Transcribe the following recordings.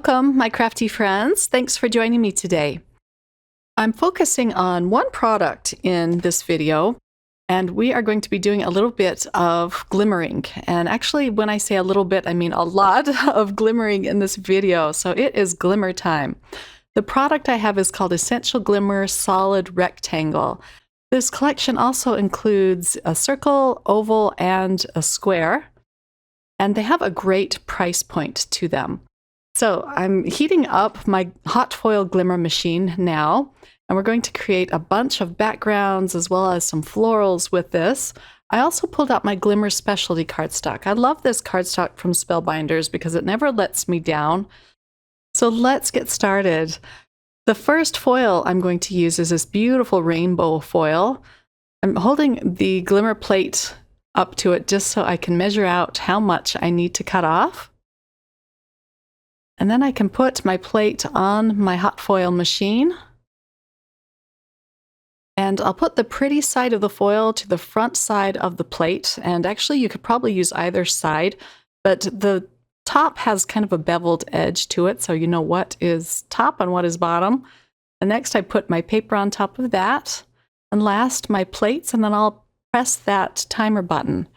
Welcome, my crafty friends. Thanks for joining me today. I'm focusing on one product in this video, and we are going to be doing a little bit of glimmering. And actually, when I say a little bit, I mean a lot of glimmering in this video. So it is glimmer time. The product I have is called Essential Glimmer Solid Rectangle. This collection also includes a circle, oval, and a square. And they have a great price point to them. So I'm heating up my hot foil glimmer machine now, and we're going to create a bunch of backgrounds as well as some florals with this. I also pulled out my Glimmer specialty cardstock. I love this cardstock from Spellbinders because it never lets me down. So let's get started. The first foil I'm going to use is this beautiful rainbow foil. I'm holding the glimmer plate up to it just so I can measure out how much I need to cut off. And then I can put my plate on my hot foil machine. And I'll put the pretty side of the foil to the front side of the plate. And actually, you could probably use either side, but the top has kind of a beveled edge to it, so you know what is top and what is bottom. And next, I put my paper on top of that. And last, my plates, and then I'll press that timer button.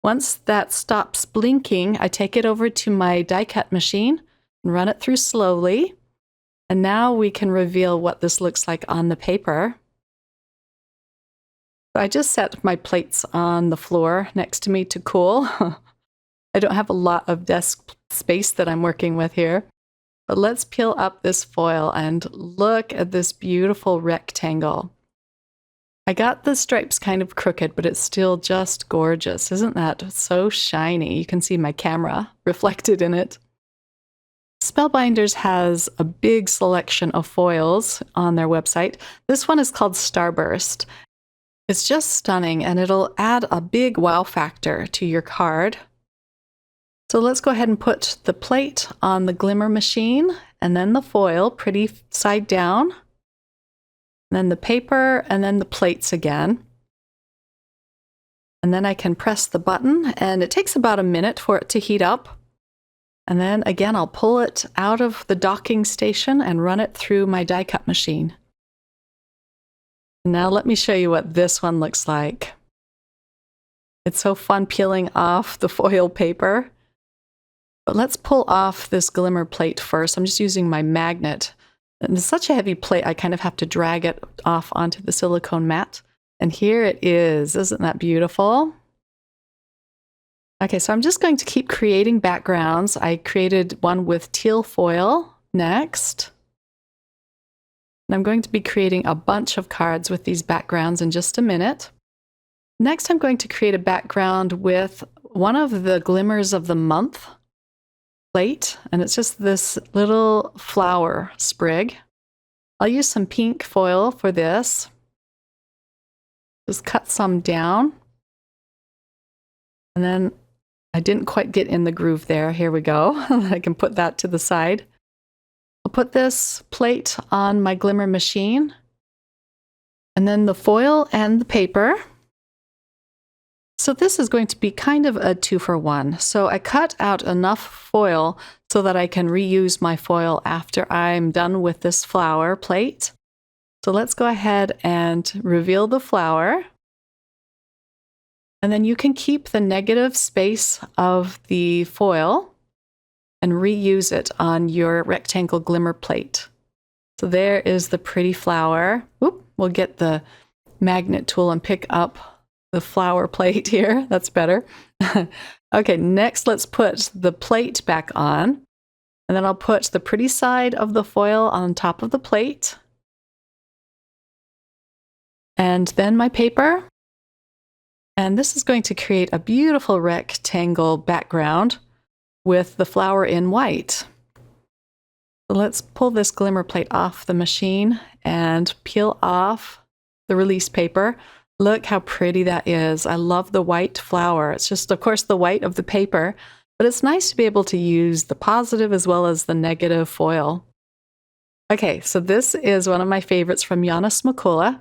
Once that stops blinking, I take it over to my die cut machine. Run it through slowly, and now we can reveal what this looks like on the paper. So I just set my plates on the floor next to me to cool. I don't have a lot of desk space that I'm working with here, but let's peel up this foil and look at this beautiful rectangle. I got the stripes kind of crooked, but it's still just gorgeous. Isn't that so shiny? You can see my camera reflected in it. Spellbinders has a big selection of foils on their website. This one is called Starburst. It's just stunning, and it'll add a big wow factor to your card. So let's go ahead and put the plate on the glimmer machine, and then the foil, pretty side down, and then the paper, and then the plates again. And then I can press the button, and it takes about a minute for it to heat up. And then again, I'll pull it out of the docking station and run it through my die cut machine. Now let me show you what this one looks like. It's so fun peeling off the foil paper. But let's pull off this glimmer plate first. I'm just using my magnet. And it's such a heavy plate, I kind of have to drag it off onto the silicone mat. And here it is. Isn't that beautiful? Okay, so I'm just going to keep creating backgrounds. I created one with teal foil next. And I'm going to be creating a bunch of cards with these backgrounds in just a minute. Next, I'm going to create a background with one of the Glimmers of the Month plate, and it's just this little flower sprig. I'll use some pink foil for this. Just cut some down. And then I didn't quite get in the groove there. Here we go. I can put that to the side. I'll put this plate on my glimmer machine, and then the foil and the paper. So this is going to be kind of a 2-for-1. So I cut out enough foil so that I can reuse my foil after I'm done with this flower plate. So let's go ahead and reveal the flower. And then you can keep the negative space of the foil and reuse it on your rectangle glimmer plate. So there is the pretty flower. Oop, we'll get the magnet tool and pick up the flower plate here. That's better. Okay, next let's put the plate back on. And then I'll put the pretty side of the foil on top of the plate. And then my paper. And this is going to create a beautiful rectangle background with the flower in white. So let's pull this glimmer plate off the machine and peel off the release paper. Look how pretty that is. I love the white flower. It's just, of course, the white of the paper, but it's nice to be able to use the positive as well as the negative foil. Okay, so this is one of my favorites from Janis Makula.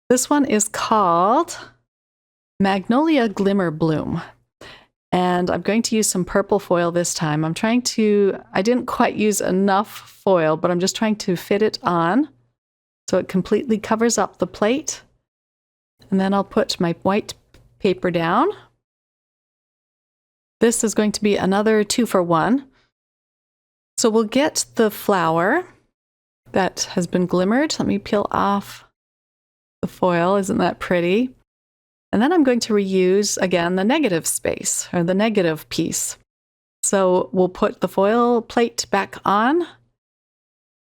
This one is called Magnolia Glimmer Bloom. And I'm going to use some purple foil this time. I didn't quite use enough foil, but I'm just trying to fit it on so it completely covers up the plate. And then I'll put my white paper down. This is going to be another 2-for-1. So we'll get the flower that has been glimmered. Let me peel off the foil. Isn't that pretty? And then I'm going to reuse, again, the negative space, or the negative piece. So we'll put the foil plate back on,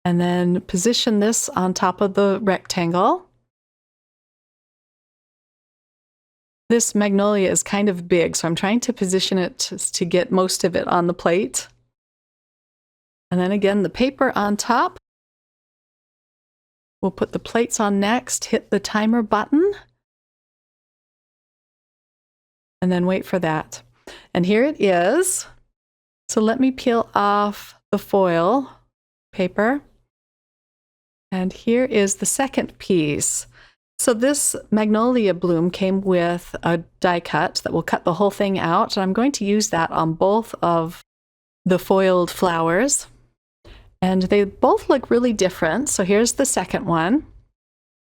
and then position this on top of the rectangle. This Magnolia is kind of big, so I'm trying to position it to get most of it on the plate. And then again, the paper on top. We'll put the plates on next, hit the timer button, and then wait for that. And here it is. So let me peel off the foil paper. And here is the second piece. So this Magnolia bloom came with a die cut that will cut the whole thing out. And I'm going to use that on both of the foiled flowers. And they both look really different. So here's the second one.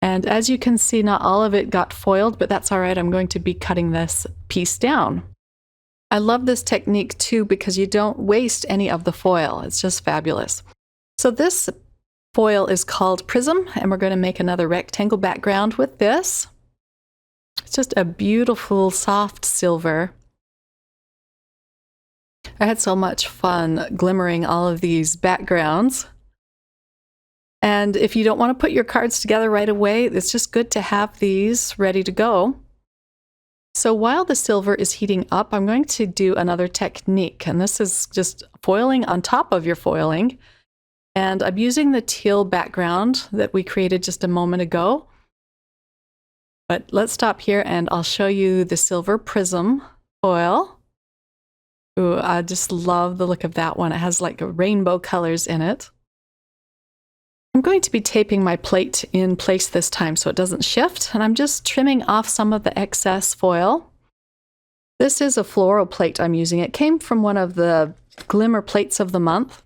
And as you can see, not all of it got foiled, but that's all right. I'm going to be cutting this piece down. I love this technique too because you don't waste any of the foil. It's just fabulous. So this foil is called Prism, and we're going to make another rectangle background with this. It's just a beautiful, soft silver. I had so much fun glimmering all of these backgrounds. And if you don't want to put your cards together right away, it's just good to have these ready to go. So while the silver is heating up, I'm going to do another technique. And this is just foiling on top of your foiling. And I'm using the teal background that we created just a moment ago. But let's stop here and I'll show you the silver prism foil. Ooh, I just love the look of that one. It has like rainbow colors in it. I'm going to be taping my plate in place this time so it doesn't shift, and I'm just trimming off some of the excess foil. This is a floral plate I'm using. It came from one of the Glimmer plates of the month.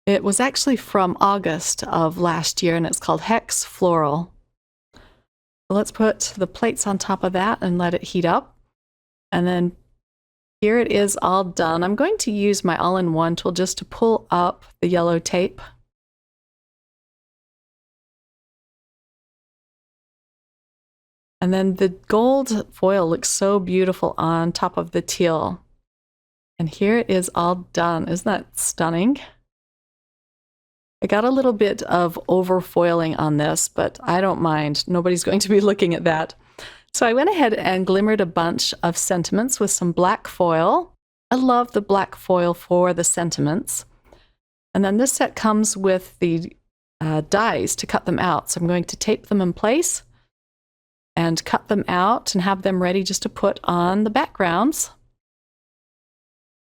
It was actually from August of last year, and it's called Hex Floral. Let's put the plates on top of that and let it heat up. And then here it is all done. I'm going to use my all-in-one tool just to pull up the yellow tape. And then the gold foil looks so beautiful on top of the teal. And here it is all done. Isn't that stunning? I got a little bit of over foiling on this, but I don't mind. Nobody's going to be looking at that. So I went ahead and glimmered a bunch of sentiments with some black foil. I love the black foil for the sentiments. And then this set comes with the dies to cut them out. So I'm going to tape them in place and cut them out and have them ready just to put on the backgrounds.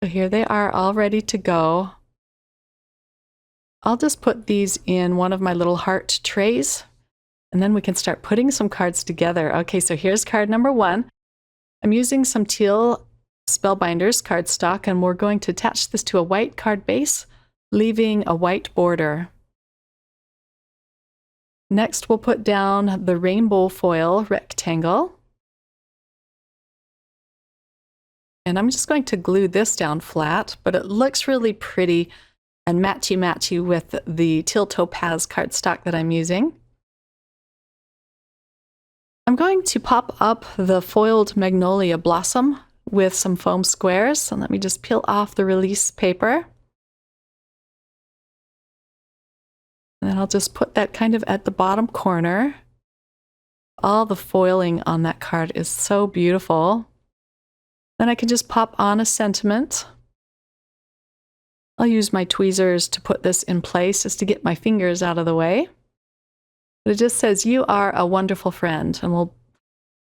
So here they are all ready to go. I'll just put these in one of my little heart trays, and then we can start putting some cards together. Okay, so here's card number 1. I'm using some teal Spellbinders cardstock, and we're going to attach this to a white card base, leaving a white border. Next, we'll put down the rainbow foil rectangle. And I'm just going to glue this down flat, but it looks really pretty and matchy-matchy with the teal topaz cardstock that I'm using. I'm going to pop up the foiled Magnolia blossom with some foam squares. So let me just peel off the release paper. And then I'll just put that kind of at the bottom corner. All the foiling on that card is so beautiful. Then I can just pop on a sentiment. I'll use my tweezers to put this in place just to get my fingers out of the way. But it just says, "You are a wonderful friend," and we'll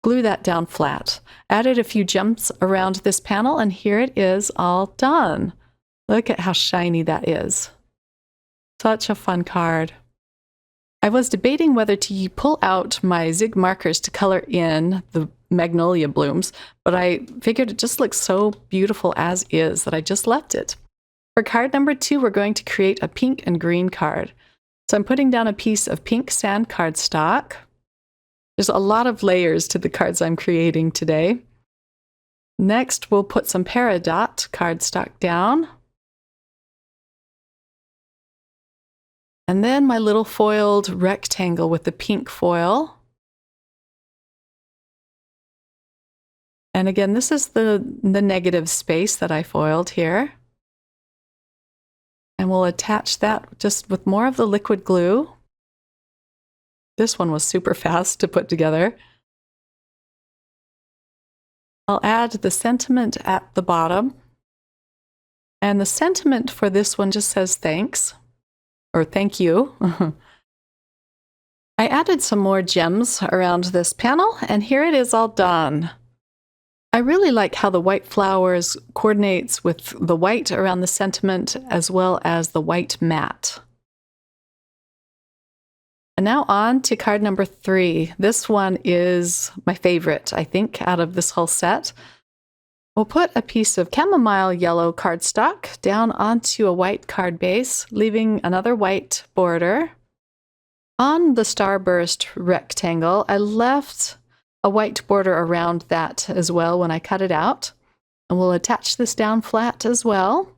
glue that down flat. Added a few jumps around this panel, and here it is all done. Look at how shiny that is. Such a fun card. I was debating whether to pull out my Zig markers to color in the Magnolia blooms, but I figured it just looks so beautiful as is that I just left it. For card number 2, we're going to create a pink and green card. So I'm putting down a piece of pink sand cardstock. There's a lot of layers to the cards I'm creating today. Next, we'll put some Peridot cardstock down. And then my little foiled rectangle with the pink foil. And again, this is the negative space that I foiled here. And we'll attach that just with more of the liquid glue. This one was super fast to put together. I'll add the sentiment at the bottom. And the sentiment for this one just says thanks, or thank you. I added some more gems around this panel, and here it is all done. I really like how the white flowers coordinates with the white around the sentiment as well as the white mat. And now on to card number 3. This one is my favorite, I think, out of this whole set. We'll put a piece of chamomile yellow cardstock down onto a white card base, leaving another white border. On the starburst rectangle, I left a white border around that as well when I cut it out. And we'll attach this down flat as well.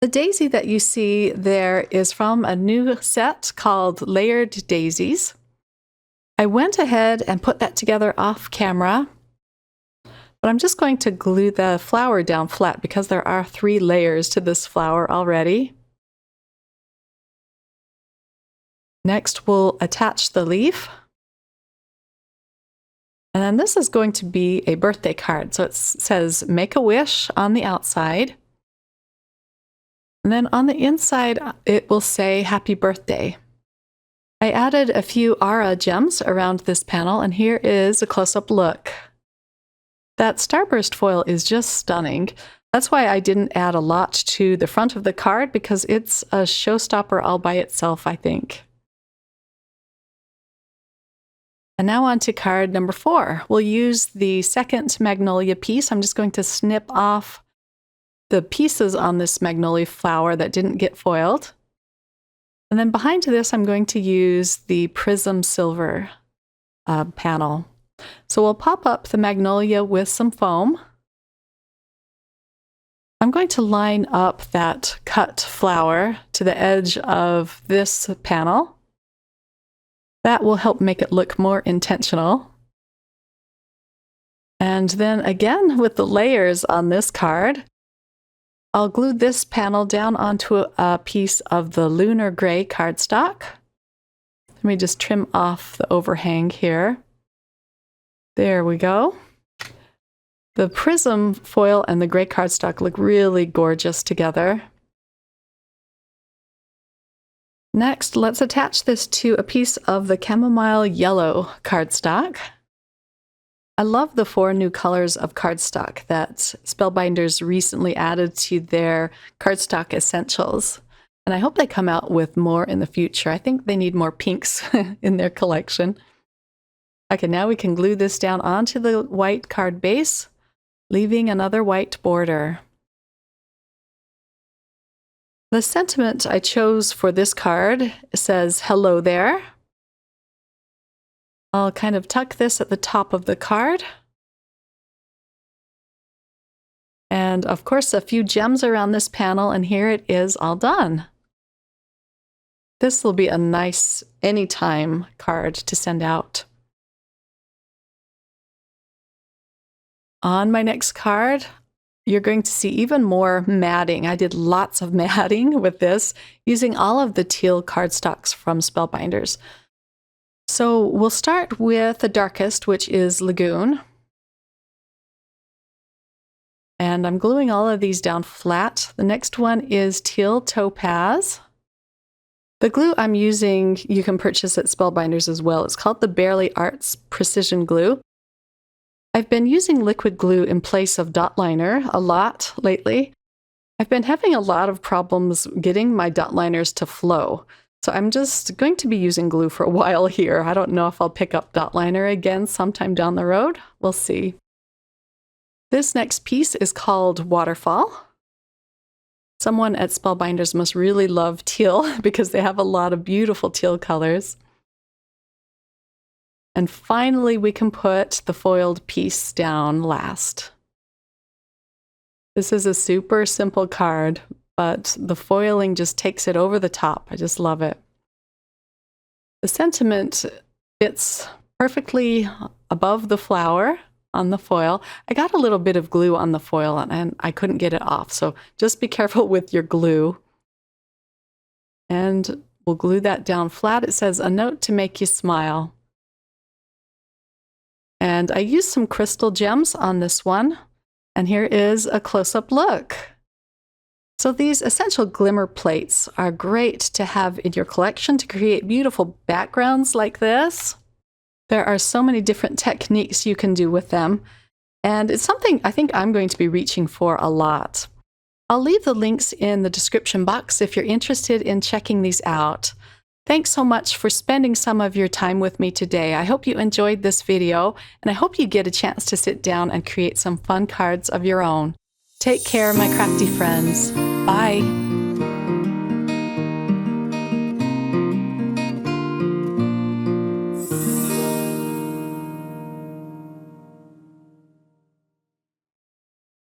The daisy that you see there is from a new set called Layered Daisies. I went ahead and put that together off camera, but I'm just going to glue the flower down flat because there are 3 layers to this flower already. Next, we'll attach the leaf. And then this is going to be a birthday card. So it says Make a Wish on the outside. And then on the inside, it will say Happy Birthday. I added a few Aura gems around this panel, and here is a close-up look. That starburst foil is just stunning. That's why I didn't add a lot to the front of the card, because it's a showstopper all by itself, I think. And now on to card number 4. We'll use the second Magnolia piece. I'm just going to snip off the pieces on this Magnolia flower that didn't get foiled. And then behind this, I'm going to use the Prism Silver panel. So we'll pop up the Magnolia with some foam. I'm going to line up that cut flower to the edge of this panel. That will help make it look more intentional. And then again, with the layers on this card, I'll glue this panel down onto a piece of the Lunar Gray cardstock. Let me just trim off the overhang here. There we go. The prism foil and the gray cardstock look really gorgeous together. Next, let's attach this to a piece of the chamomile yellow cardstock. I love the 4 new colors of cardstock that Spellbinders recently added to their cardstock essentials. And I hope they come out with more in the future. I think they need more pinks in their collection. Okay, now we can glue this down onto the white card base, leaving another white border. The sentiment I chose for this card says, "Hello there." I'll kind of tuck this at the top of the card. And of course, a few gems around this panel, and here it is all done. This will be a nice anytime card to send out. On my next card, you're going to see even more matting. I did lots of matting with this, using all of the teal cardstocks from Spellbinders. So we'll start with the darkest, which is Lagoon. And I'm gluing all of these down flat. The next one is Teal Topaz. The glue I'm using, you can purchase at Spellbinders as well. It's called the Barely Arts Precision Glue. I've been using liquid glue in place of dot liner a lot lately. I've been having a lot of problems getting my dot liners to flow. So I'm just going to be using glue for a while here. I don't know if I'll pick up dot liner again sometime down the road. We'll see. This next piece is called Waterfall. Someone at Spellbinders must really love teal because they have a lot of beautiful teal colors. And finally, we can put the foiled piece down last. This is a super simple card, but the foiling just takes it over the top. I just love it. The sentiment fits perfectly above the flower on the foil. I got a little bit of glue on the foil and I couldn't get it off, so just be careful with your glue. And we'll glue that down flat. It says, "A note to make you smile." And I used some crystal gems on this one. And here is a close-up look. So these essential glimmer plates are great to have in your collection to create beautiful backgrounds like this. There are so many different techniques you can do with them. And it's something I think I'm going to be reaching for a lot. I'll leave the links in the description box if you're interested in checking these out. Thanks so much for spending some of your time with me today. I hope you enjoyed this video, and I hope you get a chance to sit down and create some fun cards of your own. Take care, my crafty friends. Bye.